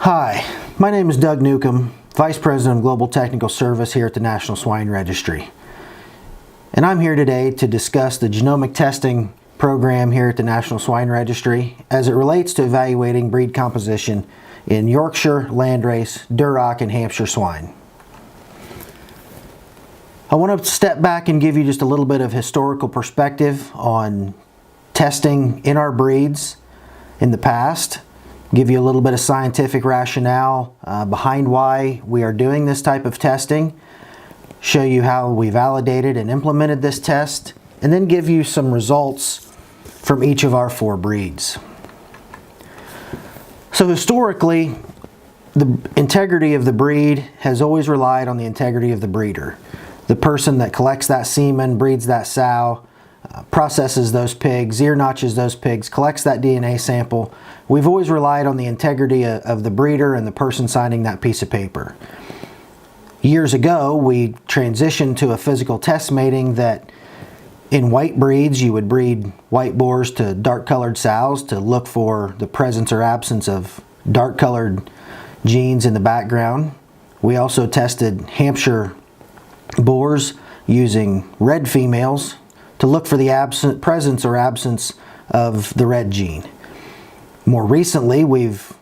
Hi, my name is Doug Newcom, Vice President of Global Technical Service here at the National Swine Registry. And I'm here today to discuss the genomic testing program here at the National Swine Registry as it relates to evaluating breed composition in Yorkshire, Landrace, Duroc, and Hampshire swine. I want to step back and give you just a little bit of historical perspective on testing in our breeds in the past. Give you a little bit of scientific rationale behind why we are doing this type of testing, show you how we validated and implemented this test, and then give you some results from each of our 4 breeds. So historically, the integrity of the breed has always relied on the integrity of the breeder. The person that collects that semen, breeds that sow, processes those pigs, ear notches those pigs, collects that DNA sample. We've always relied on the integrity of the breeder and the person signing that piece of paper. Years ago, we transitioned to a physical test mating that in white breeds, you would breed white boars to dark-colored sows to look for the presence or absence of dark-colored genes in the background. We also tested Hampshire boars using red females to look for the presence or absence of the red gene. More recently, we've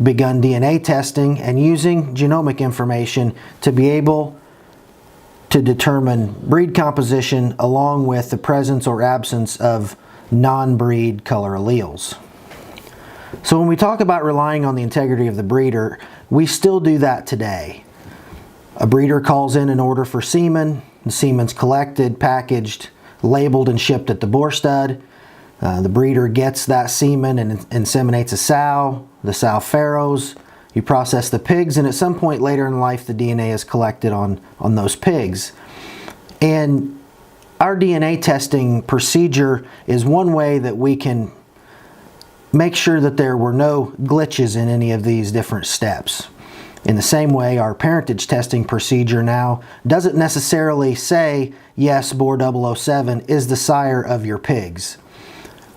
begun DNA testing and using genomic information to be able to determine breed composition along with the presence or absence of non-breed color alleles. So when we talk about relying on the integrity of the breeder, we still do that today. A breeder calls in an order for semen, the semen's collected, packaged, labeled, and shipped at the boar stud. The breeder gets that semen and inseminates a sow. The sow farrows. You process the pigs, and at some point later in life, the DNA is collected on those pigs. And our DNA testing procedure is one way that we can make sure that there were no glitches in any of these different steps. In the same way, our parentage testing procedure now doesn't necessarily say, yes, boar 007 is the sire of your pigs.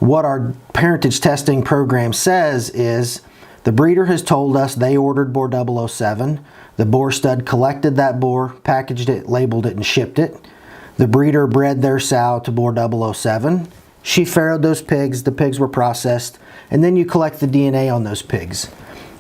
What our parentage testing program says is the breeder has told us they ordered boar 007. The boar stud collected that boar, packaged it, labeled it, and shipped it. The breeder bred their sow to boar 007. She farrowed those pigs, the pigs were processed, and then you collect the DNA on those pigs.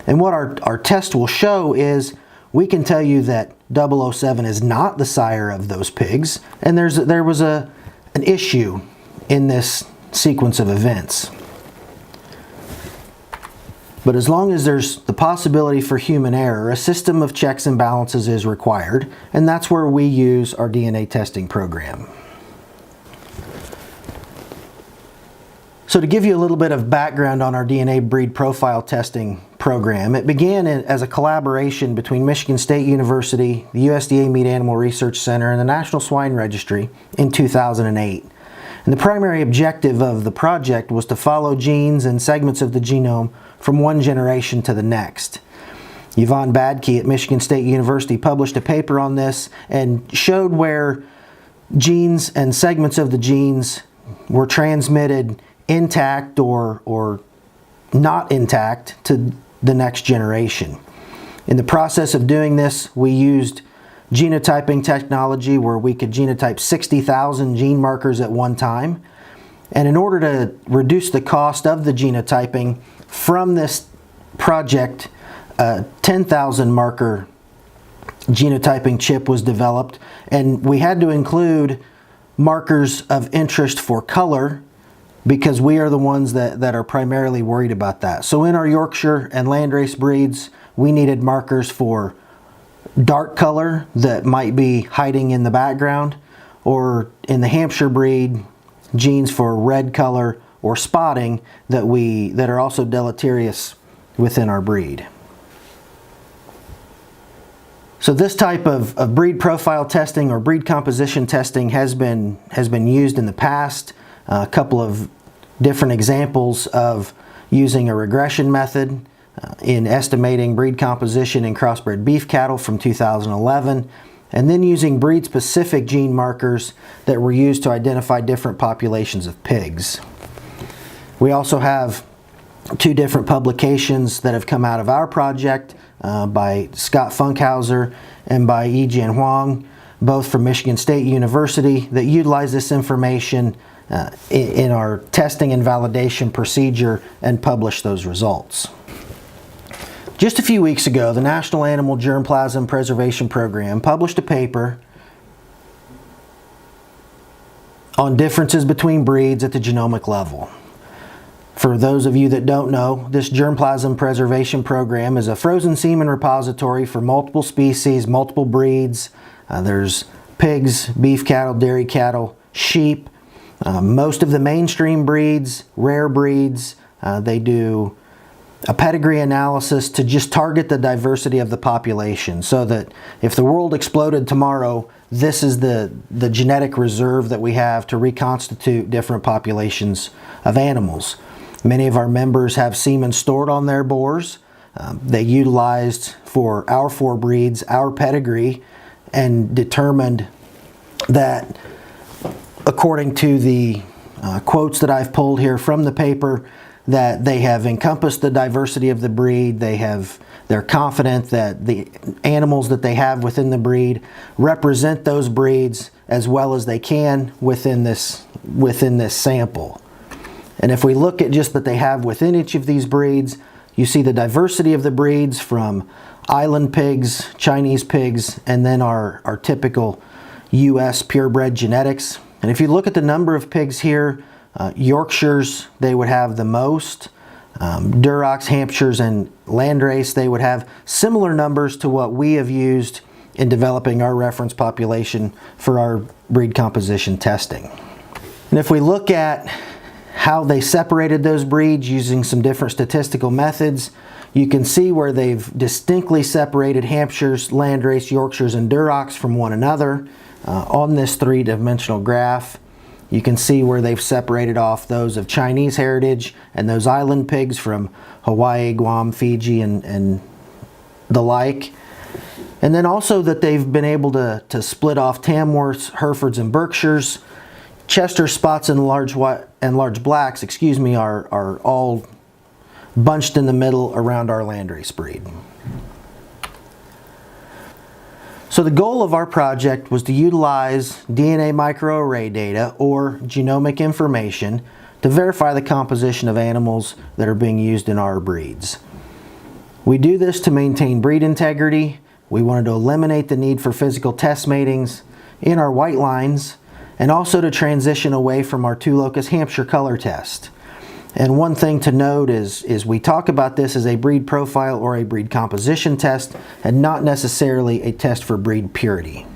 And what our test will show is we can tell you that 007 is not the sire of those pigs, and there was an issue in this sequence of events. But as long as there's the possibility for human error, a system of checks and balances is required, and that's where we use our DNA testing program. So to give you a little bit of background on our DNA breed profile testing program, it began as a collaboration between Michigan State University, the USDA Meat Animal Research Center, and the National Swine Registry in 2008. And the primary objective of the project was to follow genes and segments of the genome from one generation to the next. Yvonne Badke at Michigan State University published a paper on this and showed where genes and segments of the genes were transmitted intact or not intact to the next generation. In the process of doing this, we used genotyping technology where we could genotype 60,000 gene markers at one time. And in order to reduce the cost of the genotyping from this project, a 10,000 marker genotyping chip was developed, and we had to include markers of interest for color because we are the ones that are primarily worried about that. So in our Yorkshire and Landrace breeds, we needed markers for dark color that might be hiding in the background, or in the Hampshire breed, genes for red color or spotting that are also deleterious within our breed. So this type of breed profile testing or breed composition testing has been used in the past. A couple of different examples of using a regression method in estimating breed composition in crossbred beef cattle from 2011, and then using breed-specific gene markers that were used to identify different populations of pigs. We also have two different publications that have come out of our project by Scott Funkhauser and by Yijian Huang, both from Michigan State University, that utilize this information in our testing and validation procedure and publish those results. Just a few weeks ago, the National Animal Germplasm Preservation Program published a paper on differences between breeds at the genomic level. For those of you that don't know, this germplasm preservation program is a frozen semen repository for multiple species, multiple breeds. There's pigs, beef cattle, dairy cattle, sheep. Most of the mainstream breeds, rare breeds, they do a pedigree analysis to just target the diversity of the population, so that if the world exploded tomorrow, this is the genetic reserve that we have to reconstitute different populations of animals. Many of our members have semen stored on their boars. They utilized for our 4 breeds our pedigree and determined that, according to the quotes that I've pulled here from the paper, that they have encompassed the diversity of the breed. They're confident that the animals that they have within the breed represent those breeds as well as they can within this sample. And if we look at just that they have within each of these breeds, you see the diversity of the breeds from island pigs, Chinese pigs, and then our typical US purebred genetics. And if you look at the number of pigs here, Yorkshires, they would have the most. Durocs, Hampshires, and Landrace, they would have similar numbers to what we have used in developing our reference population for our breed composition testing. And if we look at how they separated those breeds using some different statistical methods, you can see where they've distinctly separated Hampshires, Landrace, Yorkshires, and Durocs from one another on this 3-dimensional graph. You can see where they've separated off those of Chinese heritage and those island pigs from Hawaii, Guam, Fiji, and the like. And then also that they've been able to split off Tamworths, Herefords, and Berkshires. Chester spots and large blacks, are all bunched in the middle around our Landrace breed. So the goal of our project was to utilize DNA microarray data, or genomic information, to verify the composition of animals that are being used in our breeds. We do this to maintain breed integrity. We wanted to eliminate the need for physical test matings in our white lines, and also to transition away from our 2-locus Hampshire color test. And one thing to note is we talk about this as a breed profile or a breed composition test, and not necessarily a test for breed purity.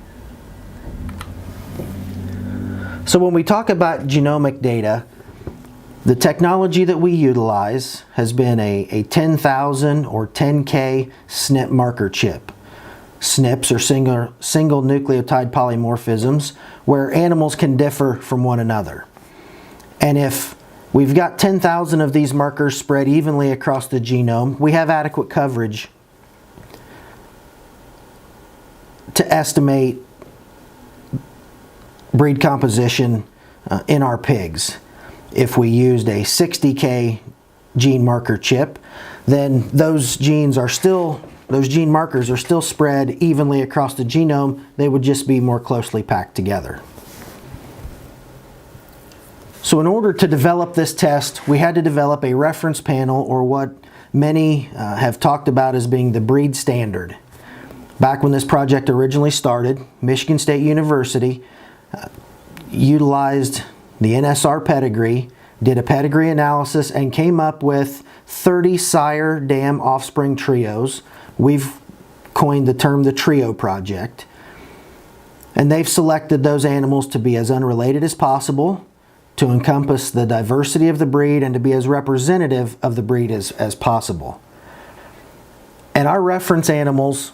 So when we talk about genomic data, the technology that we utilize has been a 10,000 or 10K SNP marker chip. SNPs are single nucleotide polymorphisms, where animals can differ from one another. And if we've got 10,000 of these markers spread evenly across the genome, we have adequate coverage to estimate breed composition in our pigs. If we used a 60K gene marker chip, then those gene markers are still spread evenly across the genome. They would just be more closely packed together. So in order to develop this test, we had to develop a reference panel, or what many have talked about as being the breed standard. Back when this project originally started, Michigan State University utilized the NSR pedigree, did a pedigree analysis, and came up with 30 sire dam offspring trios. We've coined the term the Trio Project. And they've selected those animals to be as unrelated as possible, to encompass the diversity of the breed, and to be as representative of the breed as possible. And our reference animals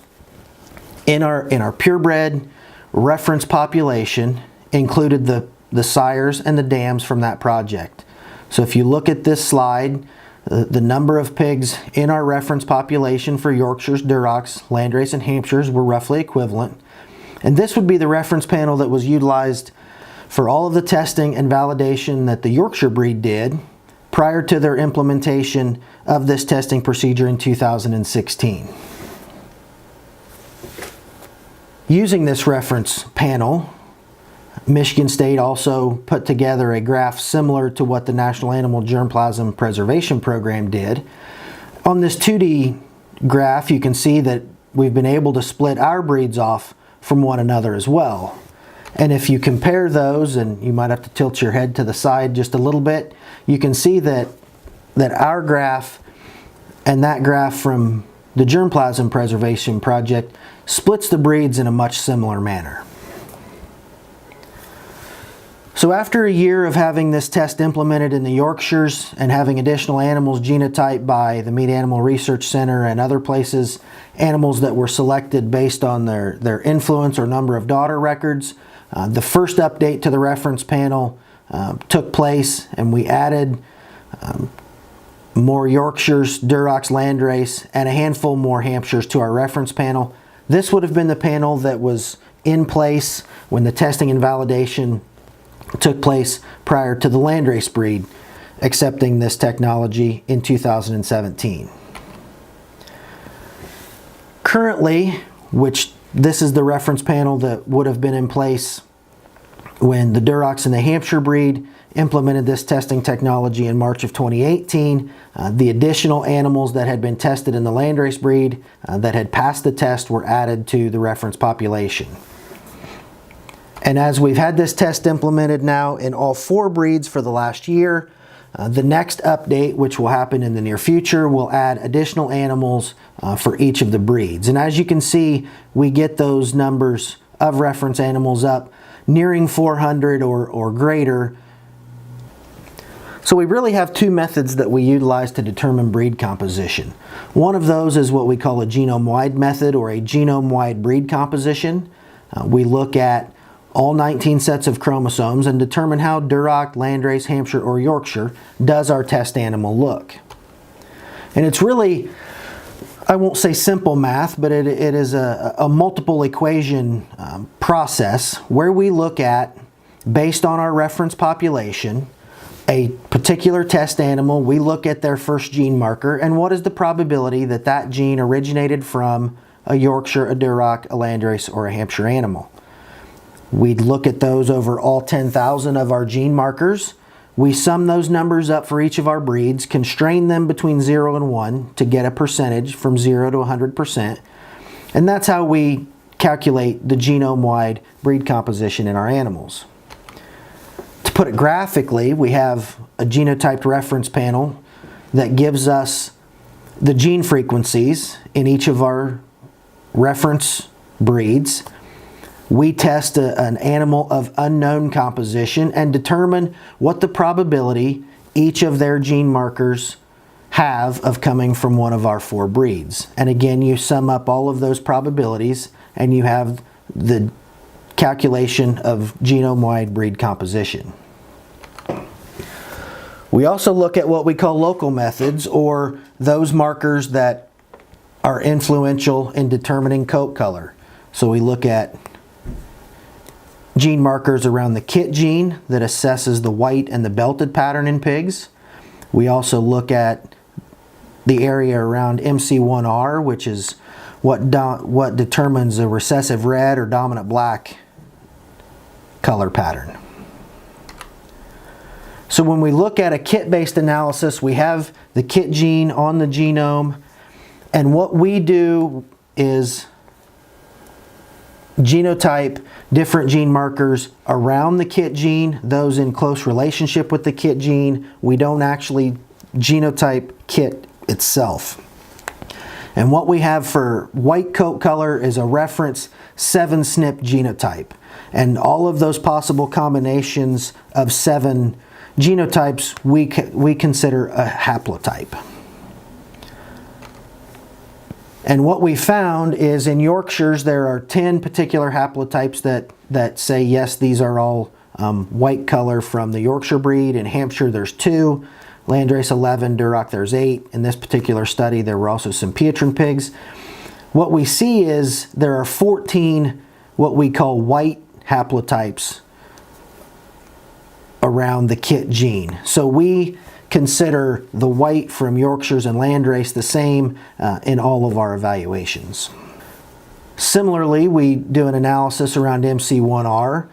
in our purebred reference population included the sires and the dams from that project. So if you look at this slide, the number of pigs in our reference population for Yorkshires, Durocs, Landrace, and Hampshires were roughly equivalent. And this would be the reference panel that was utilized for all of the testing and validation that the Yorkshire breed did prior to their implementation of this testing procedure in 2016. Using this reference panel, Michigan State also put together a graph similar to what the National Animal Germplasm Preservation Program did. On this 2D graph, you can see that we've been able to split our breeds off from one another as well. And if you compare those, and you might have to tilt your head to the side just a little bit, you can see that our graph and that graph from the Germplasm Preservation Project splits the breeds in a much similar manner. So after a year of having this test implemented in the Yorkshires and having additional animals genotyped by the Meat Animal Research Center and other places, animals that were selected based on their influence or number of daughter records, the first update to the reference panel took place, and we added more Yorkshires, Durocs, Landrace, and a handful more Hampshires to our reference panel. This would have been the panel that was in place when the testing and validation took place prior to the Landrace breed accepting this technology in 2017. Currently, which this is the reference panel that would have been in place when the Durocs and the Hampshire breed implemented this testing technology in March of 2018. The additional animals that had been tested in the Landrace breed that had passed the test were added to the reference population. And as we've had this test implemented now in all 4 breeds for the last year, the next update, which will happen in the near future, will add additional animals for each of the breeds. And as you can see, we get those numbers of reference animals up nearing 400 or greater. So we really have 2 methods that we utilize to determine breed composition. One of those is what we call a genome-wide method, or a genome-wide breed composition. We look at all 19 sets of chromosomes and determine how Duroc, Landrace, Hampshire, or Yorkshire does our test animal look. And it's really, I won't say simple math, but it is a multiple equation process where we look at, based on our reference population, a particular test animal. We look at their first gene marker and what is the probability that that gene originated from a Yorkshire, a Duroc, a Landrace, or a Hampshire animal. We'd look at those over all 10,000 of our gene markers. We sum those numbers up for each of our breeds, constrain them between 0 and 1 to get a percentage from 0 to 100%. And that's how we calculate the genome-wide breed composition in our animals. To put it graphically, we have a genotyped reference panel that gives us the gene frequencies in each of our reference breeds. We test an animal of unknown composition and determine what the probability each of their gene markers have of coming from one of our 4 breeds. And again, you sum up all of those probabilities and you have the calculation of genome-wide breed composition. We also look at what we call local methods, or those markers that are influential in determining coat color. So we look at gene markers around the KIT gene that assesses the white and the belted pattern in pigs. We also look at the area around MC1R, which is what determines a recessive red or dominant black color pattern. So when we look at a KIT-based analysis, we have the KIT gene on the genome, and what we do is genotype different gene markers around the KIT gene, those in close relationship with the KIT gene. We don't actually genotype KIT itself. And what we have for white coat color is a reference 7-SNP genotype. And all of those possible combinations of 7 genotypes we consider a haplotype. And what we found is in Yorkshires there are 10 particular haplotypes that say yes, these are all white color from the Yorkshire breed. In Hampshire there's 2, Landrace 11, Duroc there's 8. In this particular study there were also some Pietrin pigs. What we see is there are 14 what we call white haplotypes around the KIT gene. So we consider the white from Yorkshires and Landrace the same in all of our evaluations. Similarly, we do an analysis around MC1R.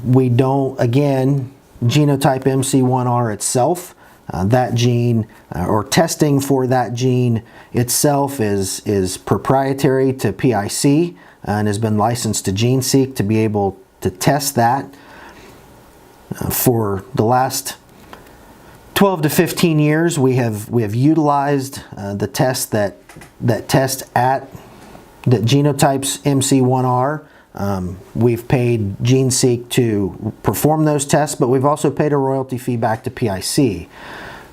We don't, again, genotype MC1R itself. That gene, or testing for that gene itself, is proprietary to PIC and has been licensed to GeneSeq to be able to test that. For the last 12 to 15 years, we have utilized the test that genotypes MC1R. We've paid GeneSeq to perform those tests, but we've also paid a royalty fee back to PIC.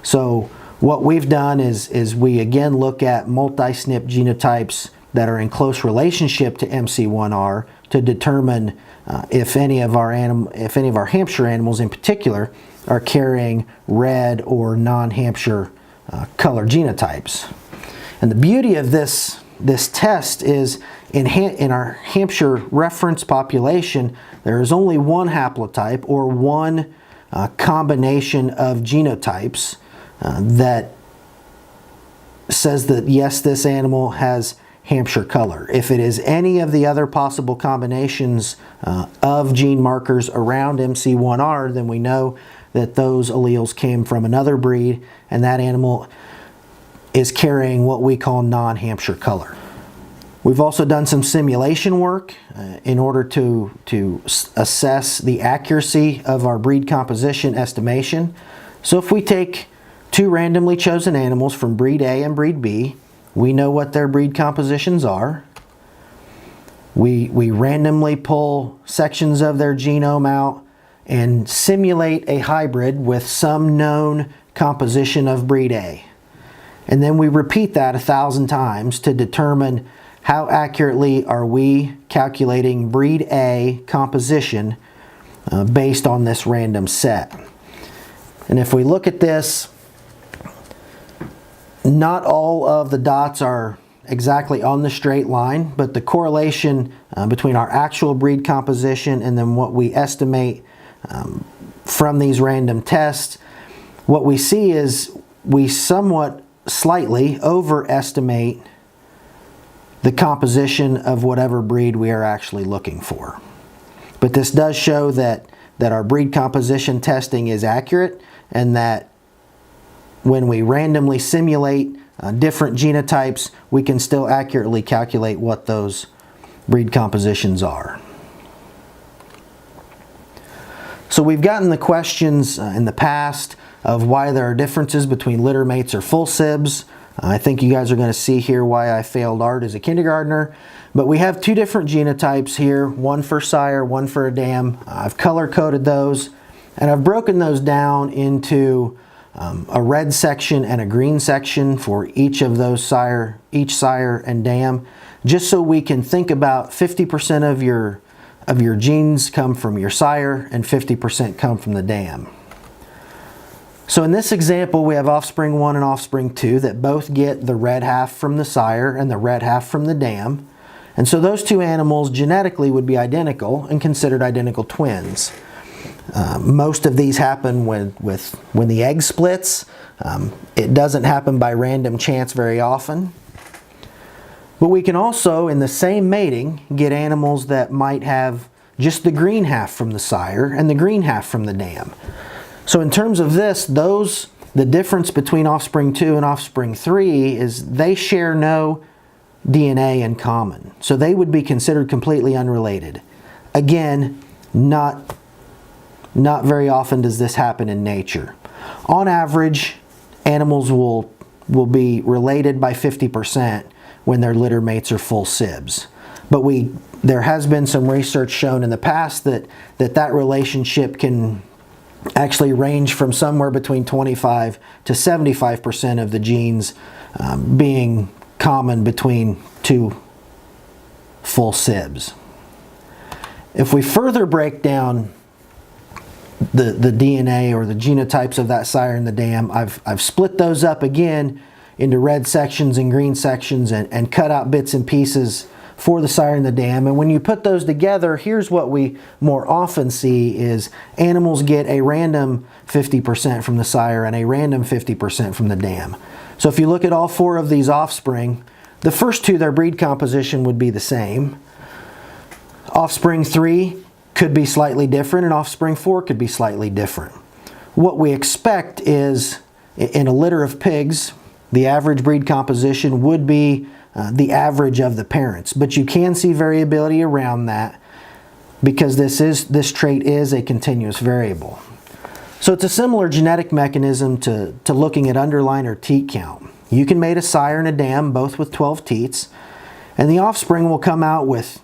So what we've done is we again look at multi-SNP genotypes that are in close relationship to MC1R to determine if any of our Hampshire animals in particular are carrying red or non-Hampshire color genotypes. And the beauty of this test is in our Hampshire reference population, there is only one haplotype or one combination of genotypes that says that yes, this animal has Hampshire color. If it is any of the other possible combinations of gene markers around MC1R, then we know that those alleles came from another breed and that animal is carrying what we call non-Hampshire color. We've also done some simulation work in order to assess the accuracy of our breed composition estimation. So if we take two randomly chosen animals from breed A and breed B, we know what their breed compositions are. We randomly pull sections of their genome out and simulate a hybrid with some known composition of breed A. And then we repeat that 1,000 times to determine how accurately are we calculating breed A composition based on this random set. And if we look at this, not all of the dots are exactly on the straight line, but the correlation between our actual breed composition and then what we estimate from these random tests, what we see is we somewhat slightly overestimate the composition of whatever breed we are actually looking for. But this does show that our breed composition testing is accurate, and that when we randomly simulate different genotypes, we can still accurately calculate what those breed compositions are. So we've gotten the questions in the past of why there are differences between littermates or full-sibs. I think you guys are going to see here why I failed art as a kindergartner. But we have two different genotypes here, one for sire, one for a dam. I've color-coded those, and I've broken those down into a red section and a green section for each of those sire and dam, just so we can think about 50% of your genes come from your sire and 50% come from the dam. So in this example, we have offspring 1 and offspring 2 that both get the red half from the sire and the red half from the dam. And so those two animals genetically would be identical and considered identical twins. Most of these happen when the egg splits. It doesn't happen by random chance very often. But we can also, in the same mating, get animals that might have just the green half from the sire and the green half from the dam. So in terms of this, the difference between offspring 2 and offspring 3 is they share no DNA in common. So they would be considered completely unrelated. Again, not very often does this happen in nature. On average, animals will be related by 50% when their litter mates are full-sibs. But there has been some research shown in the past that relationship can actually range from somewhere between 25 to 75% of the genes being common between two full-sibs. If we further break down the DNA or the genotypes of that sire and the dam, I've split those up again into red sections and green sections and cut out bits and pieces for the sire and the dam. And when you put those together, here's what we more often see is animals get a random 50% from the sire and a random 50% from the dam. So if you look at all 4 of these offspring, the first 2, their breed composition would be the same. Offspring 3 could be slightly different, and offspring 4 could be slightly different. What we expect is, in a litter of pigs, the average breed composition would be the average of the parents, but you can see variability around that because this trait is a continuous variable. So it's a similar genetic mechanism to looking at underline or teat count. You can mate a sire and a dam, both with 12 teats, and the offspring will come out with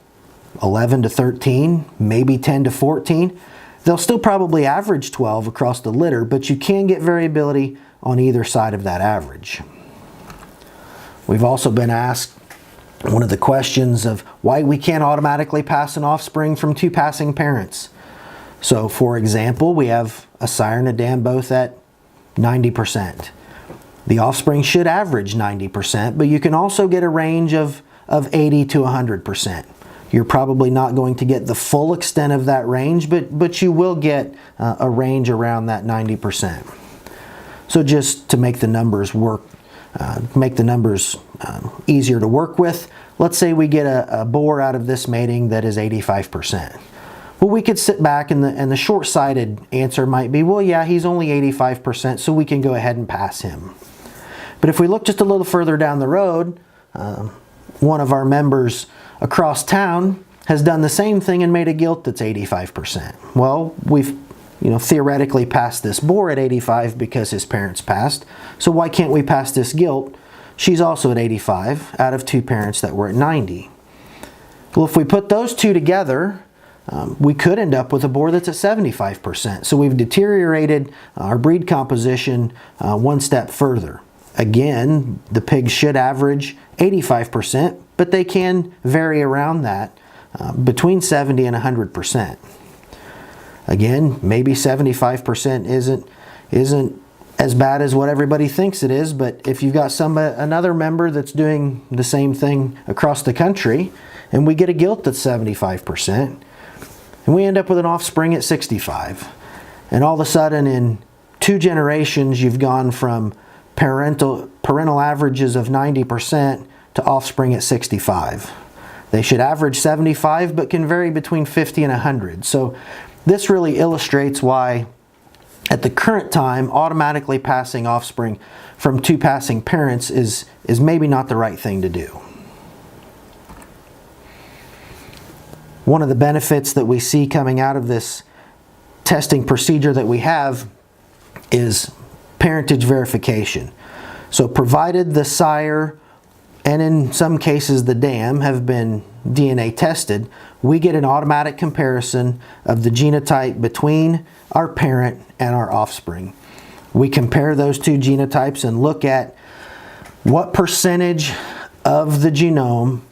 11 to 13, maybe 10 to 14. They'll still probably average 12 across the litter, but you can get variability on either side of that average. We've also been asked one of the questions of why we can't automatically pass an offspring from 2 passing parents. So for example, we have a sire and a dam both at 90%. The offspring should average 90%, but you can also get a range of 80 to 100%. You're probably not going to get the full extent of that range, but you will get a range around that 90%. So just to make the numbers work, easier to work with, let's say we get a boar out of this mating that is 85%. Well, we could sit back and the short-sighted answer might be, well, yeah, he's only 85%, so we can go ahead and pass him. But if we look just a little further down the road, one of our members across town has done the same thing and made a gilt that's 85%. Well, we've theoretically passed this boar at 85 because his parents passed. So why can't we pass this gilt? She's also at 85 out of 2 parents that were at 90. Well, if we put those 2 together, we could end up with a boar that's at 75%. So we've deteriorated our breed composition one step further. Again, the pigs should average 85%, but they can vary around that between 70 and 100%. Again, maybe 75% isn't as bad as what everybody thinks it is, but if you've got another member that's doing the same thing across the country, and we get a gilt that's 75%, and we end up with an offspring at 65, and all of a sudden in 2 generations you've gone from parental averages of 90% to offspring at 65. They should average 75 but can vary between 50 and 100. So this really illustrates why at the current time automatically passing offspring from 2 passing parents is maybe not the right thing to do. One of the benefits that we see coming out of this testing procedure that we have is parentage verification. So provided the sire and in some cases the dam have been DNA tested, we get an automatic comparison of the genotype between our parent and our offspring. We compare those 2 genotypes and look at what percentage of the genome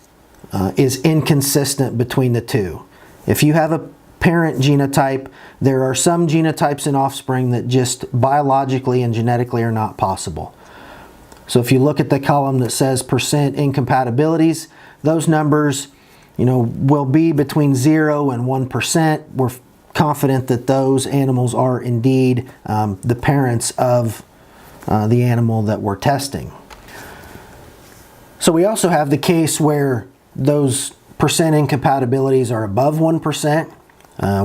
is inconsistent between the 2. If you have a parent genotype, there are some genotypes in offspring that just biologically and genetically are not possible. So if you look at the column that says percent incompatibilities, those numbers will be between 0 and 1%. We're confident that those animals are indeed the parents of the animal that we're testing. So we also have the case where those percent incompatibilities are above 1%.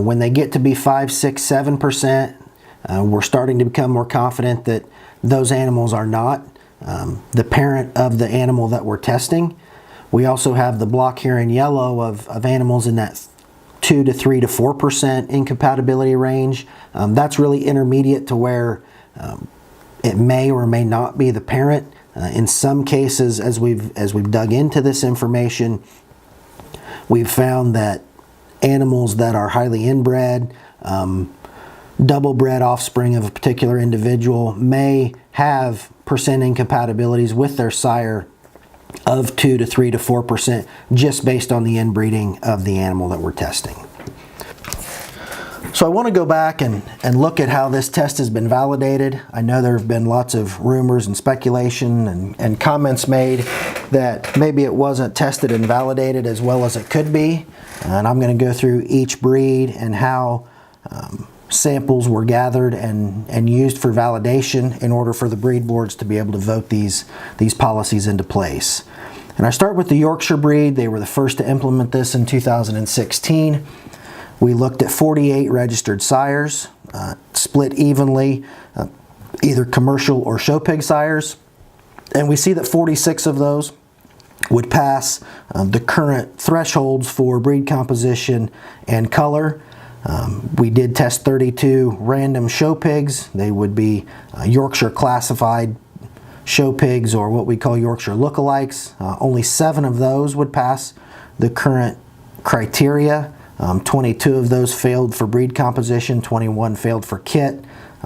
When they get to be 5, 6, 7%, we're starting to become more confident that those animals are not the parent of the animal that we're testing. We also have the block here in yellow of animals in that 2 to 3 to 4% incompatibility range. That's really intermediate to where it may or may not be the parent. In some cases, as we've dug into this information, we've found that animals that are highly inbred, double-bred offspring of a particular individual may have percent incompatibilities with their sire of 2 to 3 to 4% just based on the inbreeding of the animal that we're testing. So I want to go back and look at how this test has been validated. I know there have been lots of rumors and speculation and comments made that maybe it wasn't tested and validated as well as it could be. And I'm going to go through each breed and how samples were gathered and used for validation in order for the breed boards to be able to vote these policies into place. And I start with the Yorkshire breed. They were the first to implement this in 2016. We looked at 48 registered sires, split evenly, either commercial or show pig sires. And we see that 46 of those would pass the current thresholds for breed composition and color. We did test 32 random show pigs. They would be Yorkshire classified show pigs, or what we call Yorkshire lookalikes. Only 7 of those would pass the current criteria. 22 of those failed for breed composition, 21 failed for kit.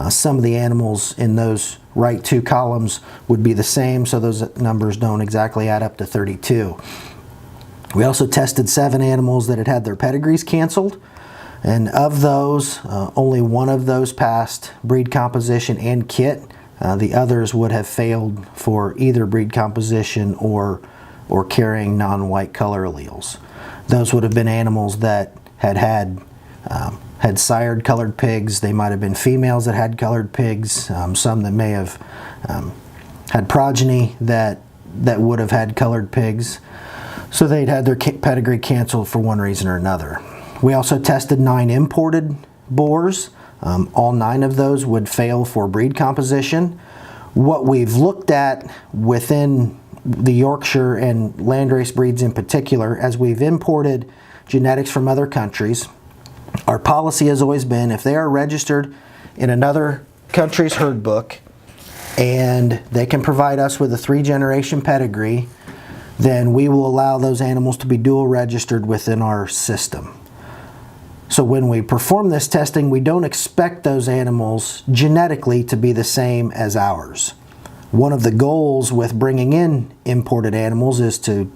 Some of the animals in those right 2 columns would be the same, so those numbers don't exactly add up to 32. We also tested 7 animals that had had their pedigrees canceled, and of those, only 1 of those passed breed composition and kit. The others would have failed for either breed composition or carrying non-white color alleles. Those would have been animals that had sired colored pigs. They might have been females that had colored pigs, some that may have had progeny that would have had colored pigs. So they'd had their pedigree canceled for one reason or another. We also tested 9 imported boars. All 9 of those would fail for breed composition. What we've looked at within the Yorkshire and Landrace breeds in particular, as we've imported genetics from other countries, our policy has always been if they are registered in another country's herd book and they can provide us with a 3-generation pedigree, then we will allow those animals to be dual registered within our system. So when we perform this testing, we don't expect those animals genetically to be the same as ours. One of the goals with bringing in imported animals is to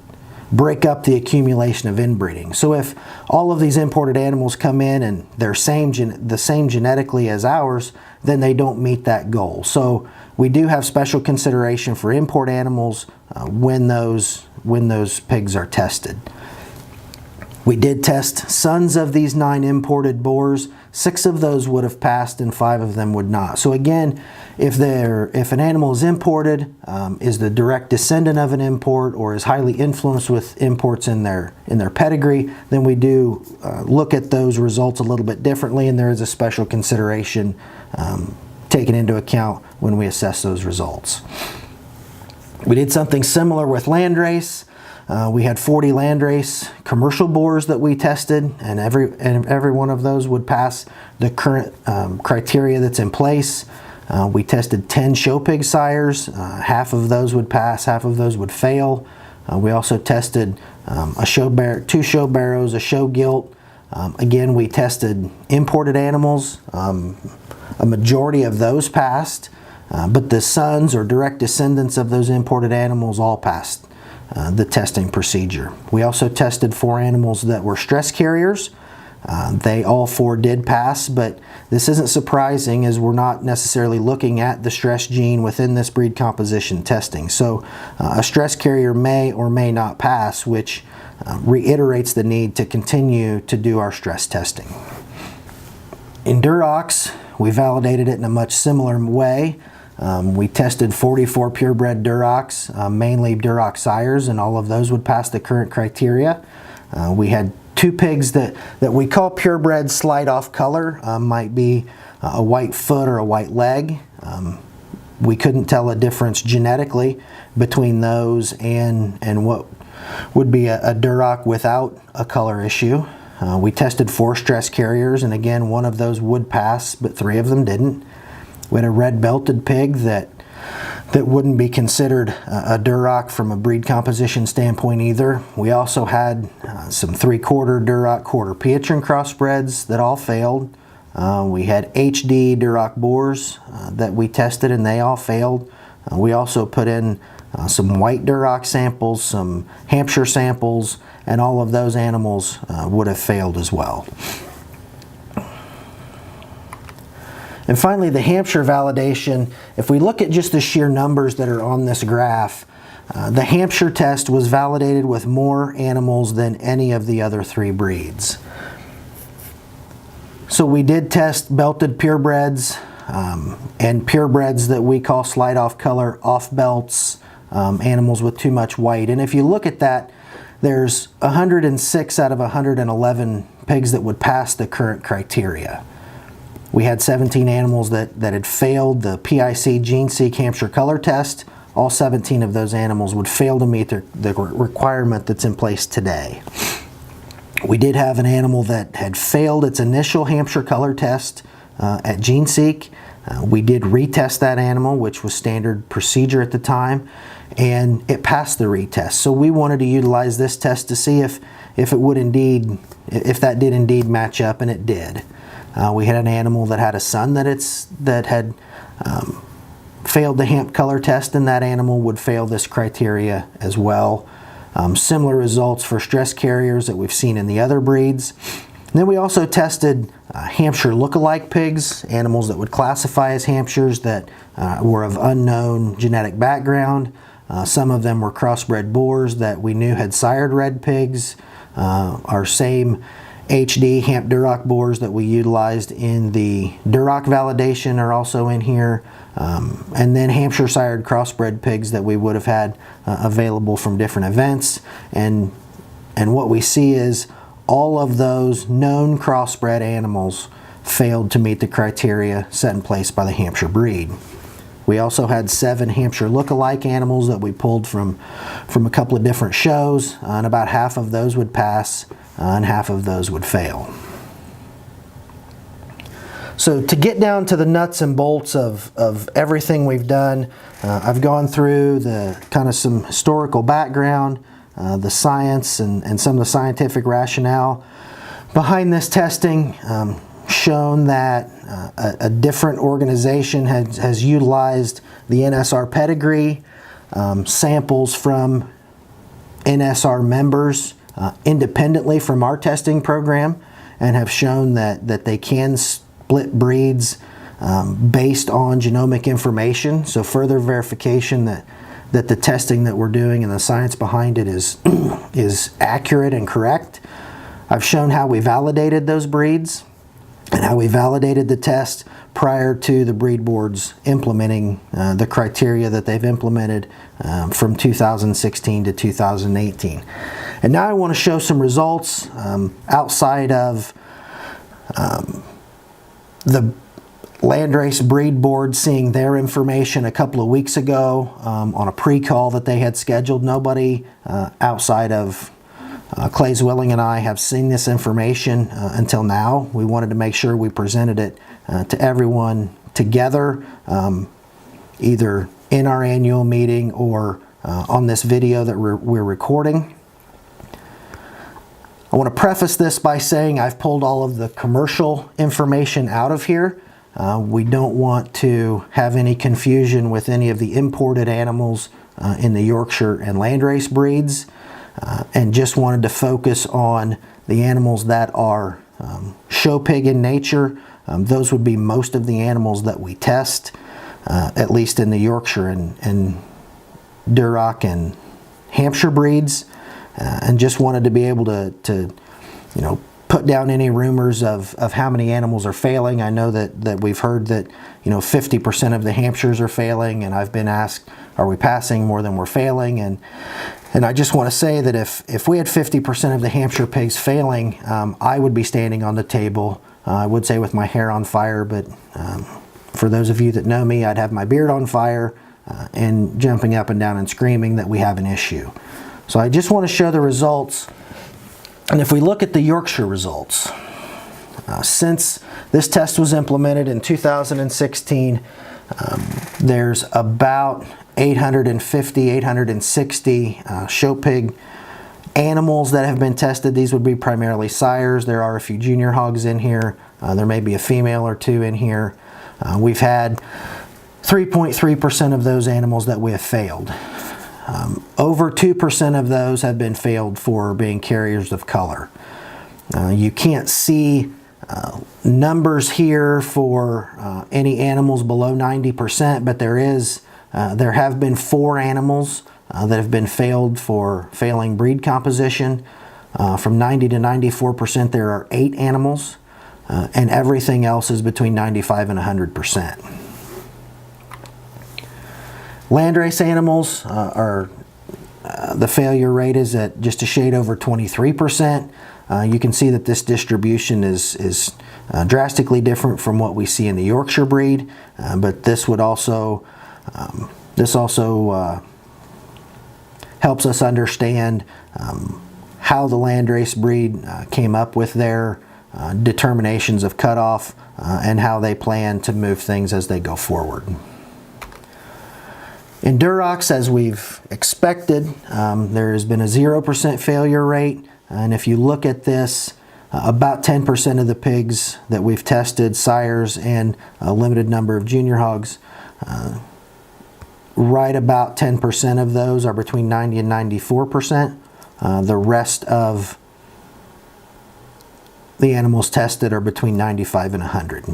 break up the accumulation of inbreeding. So if all of these imported animals come in and they're the same genetically as ours, then they don't meet that goal. So we do have special consideration for import animals when those pigs are tested. We did test sons of these 9 imported boars. 6 of those would have passed and 5 of them would not. So again, if an animal is imported, is the direct descendant of an import, or is highly influenced with imports in their pedigree, then we do look at those results a little bit differently, and there is a special consideration taken into account when we assess those results. We did something similar with Landrace. We had 40 Landrace commercial boars that we tested, and every one of those would pass the current criteria that's in place. We tested 10 show pig sires. Half of those would pass, half of those would fail. We also tested 2 show barrows, a show gilt. Again, we tested imported animals. A majority of those passed, but the sons or direct descendants of those imported animals all passed the testing procedure. We also tested 4 animals that were stress carriers. They all 4 did pass, but this isn't surprising as we're not necessarily looking at the stress gene within this breed composition testing. So a stress carrier may or may not pass, which reiterates the need to continue to do our stress testing. In Durocs, we validated it in a much similar way. We tested 44 purebred Durocs, mainly Duroc sires, and all of those would pass the current criteria. We had 2 pigs that we call purebred slide off color, might be a white foot or a white leg. We couldn't tell a difference genetically between those and what would be a Duroc without a color issue. We tested 4 stress carriers, and again, 1 of those would pass, but 3 of them didn't. We had a red-belted pig that wouldn't be considered a Duroc from a breed composition standpoint either. We also had some 3/4 Duroc quarter Pietrin crossbreds that all failed. We had HD Duroc boars that we tested, and they all failed. We also put in some white Duroc samples, some Hampshire samples, and all of those animals would have failed as well. And finally, the Hampshire validation. If we look at just the sheer numbers that are on this graph, The Hampshire test was validated with more animals than any of the other 3 breeds. So we did test belted purebreds and purebreds that we call slide off color off belts, animals with too much white. And if you look at that, there's 106 out of 111 pigs that would pass the current criteria. We had 17 animals that had failed the PIC GeneSeq Hampshire color test. All 17 of those animals would fail to meet the requirement that's in place today. We did have an animal that had failed its initial Hampshire color test at GeneSeq. We did retest that animal, which was standard procedure at the time, and it passed the retest. So we wanted to utilize this test to see if that did indeed match up, and it did. We had an animal that had a son that had failed the Hamp color test, and that animal would fail this criteria as well. Similar results for stress carriers that we've seen in the other breeds. And then we also tested Hampshire look-alike pigs, animals that would classify as Hampshires that were of unknown genetic background. Some of them were crossbred boars that we knew had sired red pigs. Our same HD Hamp Duroc boars that we utilized in the Duroc Validation are also in here. And then Hampshire sired crossbred pigs that we would have had available from different events. And what we see is all of those known crossbred animals failed to meet the criteria set in place by the Hampshire breed. We also had 7 Hampshire look-alike animals that we pulled from a couple of different shows, and about half of those would pass and half of those would fail. So to get down to the nuts and bolts of everything we've done, I've gone through the kind of some historical background, the science and some of the scientific rationale behind this testing, shown that a different organization has utilized the NSR pedigree, samples from NSR members independently from our testing program, and have shown that they can split breeds based on genomic information. So further verification that the testing that we're doing and the science behind it is accurate and correct. I've shown how we validated those breeds and how we validated the test prior to the breed boards implementing the criteria that they've implemented from 2016 to 2018. And now I want to show some results outside of the Landrace breed board seeing their information a couple of weeks ago on a pre-call that they had scheduled. Nobody outside of Clay Zwilling and I have seen this information until now. We wanted to make sure we presented it to everyone together, either in our annual meeting or on this video that we're recording. I want to preface this by saying I've pulled all of the commercial information out of here. We don't want to have any confusion with any of the imported animals in the Yorkshire and Landrace breeds, and just wanted to focus on the animals that are show pig in nature. Those would be most of the animals that we test, at least in the Yorkshire and Duroc and Hampshire breeds, and just wanted to be able to put down any rumors of how many animals are failing. I know that we've heard that 50% of the Hampshires are failing, and I've been asked, are we passing more than we're failing? And I just want to say that if we had 50% of the Hampshire pigs failing, I would be standing on the table, I would say with my hair on fire, but for those of you that know me, I'd have my beard on fire and jumping up and down and screaming that we have an issue. So I just want to show the results. And if we look at the Yorkshire results, since this test was implemented in 2016, there's about 850, 860 show pig animals that have been tested. These would be primarily sires. There are a few junior hogs in here. There may be a female or two in here. We've had 3.3% of those animals that we have failed. Over 2% of those have been failed for being carriers of color. You can't see numbers here for any animals below 90%, but there have been 4 animals that have been failed for failing breed composition. From 90 to 94%, there are 8 animals, and everything else is between 95 and 100%. Landrace animals the failure rate is at just a shade over 23%. You can see that this distribution is drastically different from what we see in the Yorkshire breed, but this would also helps us understand how the Landrace breed came up with their determinations of cutoff and how they plan to move things as they go forward. In Durocs, as we've expected, there has been a 0% failure rate, and if you look at this, about 10% of the pigs that we've tested, sires and a limited number of junior hogs, right about 10% of those are between 90 and 94%. The rest of the animals tested are between 95 and 100.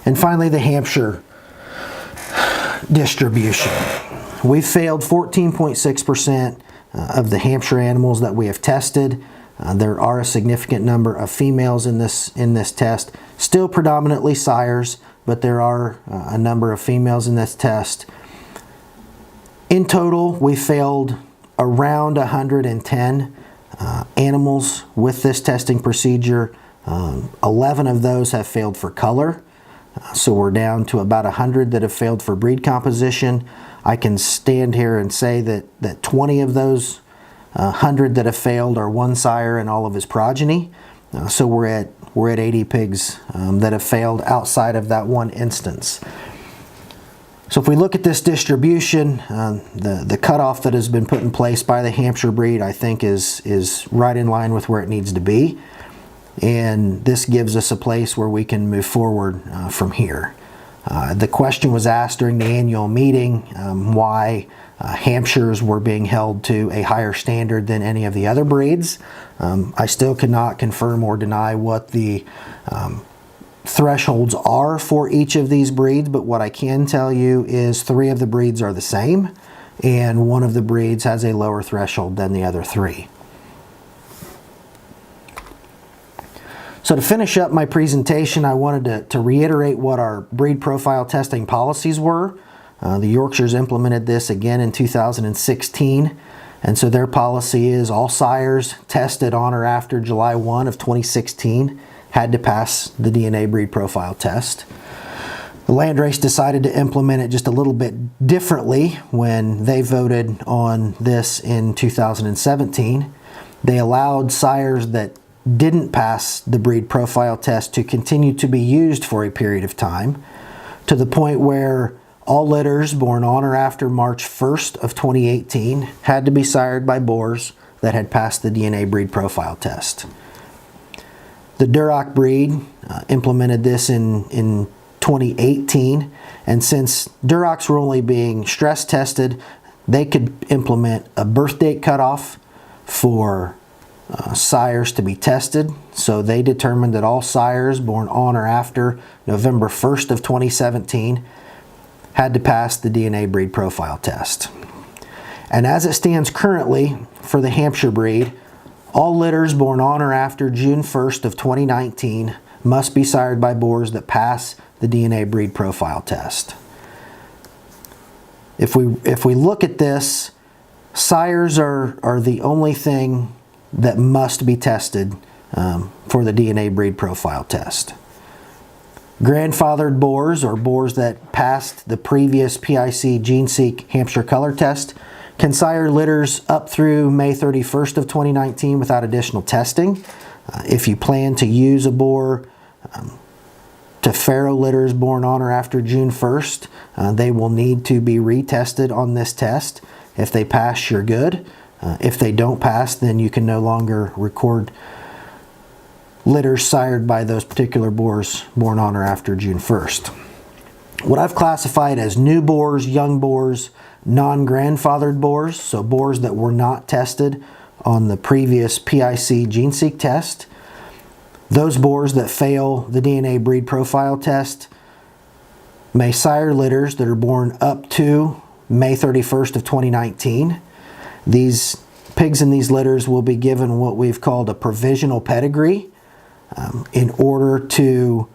And finally, the Hampshire distribution. We failed 14.6% of the Hampshire animals that we have tested. There are a significant number of females in this test, still predominantly sires, but there are a number of females in this test. In total, we failed around 110 animals with this testing procedure. 11 of those have failed for color. So we're down to about 100 that have failed for breed composition. I can stand here and say that 20 of those 100 that have failed are one sire and all of his progeny. So we're at 80 pigs that have failed outside of that one instance. So if we look at this distribution, the cutoff that has been put in place by the Hampshire breed, I think is right in line with where it needs to be. And this gives us a place where we can move forward from here. The question was asked during the annual meeting why Hampshires were being held to a higher standard than any of the other breeds. I still cannot confirm or deny what the thresholds are for each of these breeds, but what I can tell you is 3 of the breeds are the same, and 1 of the breeds has a lower threshold than the other 3. So to finish up my presentation, I wanted to reiterate what our breed profile testing policies were. The Yorkshires implemented this again in 2016, and so their policy is all sires tested on or after July 1 of 2016 had to pass the DNA breed profile test. The Landrace decided to implement it just a little bit differently when they voted on this in 2017. They allowed sires that didn't pass the breed profile test to continue to be used for a period of time, to the point where all litters born on or after March 1st of 2018 had to be sired by boars that had passed the DNA breed profile test. The Duroc breed implemented this in 2018, and since Durocs were only being stress tested, they could implement a birth date cutoff for sires to be tested. So they determined that all sires born on or after November 1st of 2017 had to pass the DNA breed profile test. And as it stands currently for the Hampshire breed, all litters born on or after June 1st of 2019 must be sired by boars that pass the DNA breed profile test. If we look at this, sires are the only thing that must be tested for the DNA breed profile test. Grandfathered boars, or boars that passed the previous PIC GeneSeq Hampshire color test, can sire litters up through May 31st of 2019 without additional testing. If you plan to use a boar to farrow litters born on or after June 1st, they will need to be retested on this test. If they pass, you're good. If they don't pass, then you can no longer record litters sired by those particular boars born on or after June 1st. What I've classified as new boars, young boars, non-grandfathered boars, so boars that were not tested on the previous PIC GeneSeq test. Those boars that fail the DNA breed profile test may sire litters that are born up to May 31st of 2019. These pigs in these litters will be given what we've called a provisional pedigree in order to,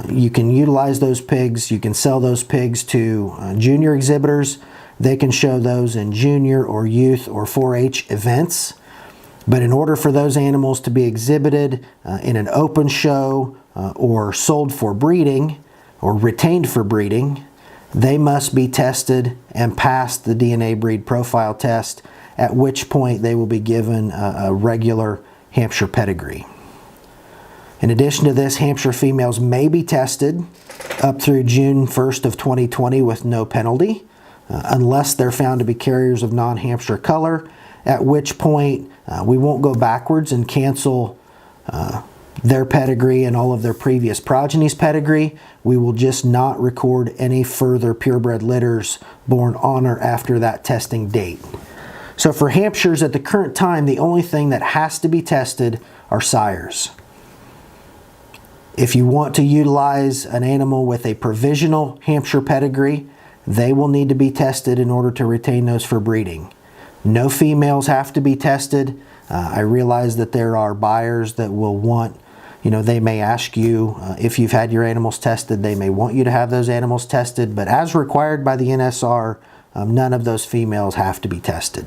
you can utilize those pigs, you can sell those pigs to junior exhibitors. They can show those in junior or youth or 4-H events. But in order for those animals to be exhibited in an open show or sold for breeding or retained for breeding, they must be tested and pass the DNA breed profile test, at which point they will be given a regular Hampshire pedigree. In addition to this, Hampshire females may be tested up through June 1st of 2020 with no penalty, unless they're found to be carriers of non-Hampshire color, at which point we won't go backwards and cancel their pedigree and all of their previous progeny's pedigree. We will just not record any further purebred litters born on or after that testing date. So for Hampshires at the current time, the only thing that has to be tested are sires. If you want to utilize an animal with a provisional Hampshire pedigree, they will need to be tested in order to retain those for breeding. No females have to be tested. I realize that there are buyers that will want, they may ask you if you've had your animals tested, they may want you to have those animals tested, but as required by the NSR, none of those females have to be tested.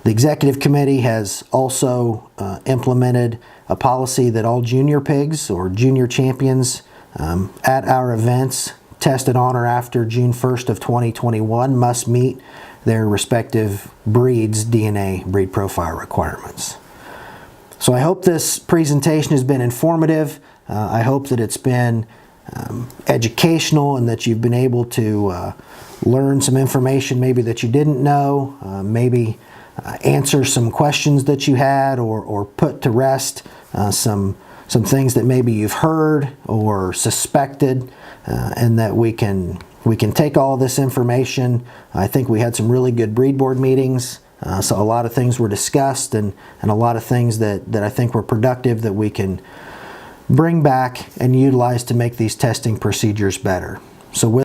The executive committee has also implemented a policy that all junior pigs or junior champions at our events tested on or after June 1st of 2021 must meet their respective breeds' DNA breed profile requirements. So I hope this presentation has been informative. I hope that it's been educational and that you've been able to learn some information maybe that you didn't know, maybe answer some questions that you had, or put to rest some things that maybe you've heard or suspected, and that we can take all this information. I think we had some really good breed board meetings, so a lot of things were discussed, and a lot of things that I think were productive that we can bring back and utilize to make these testing procedures better. So with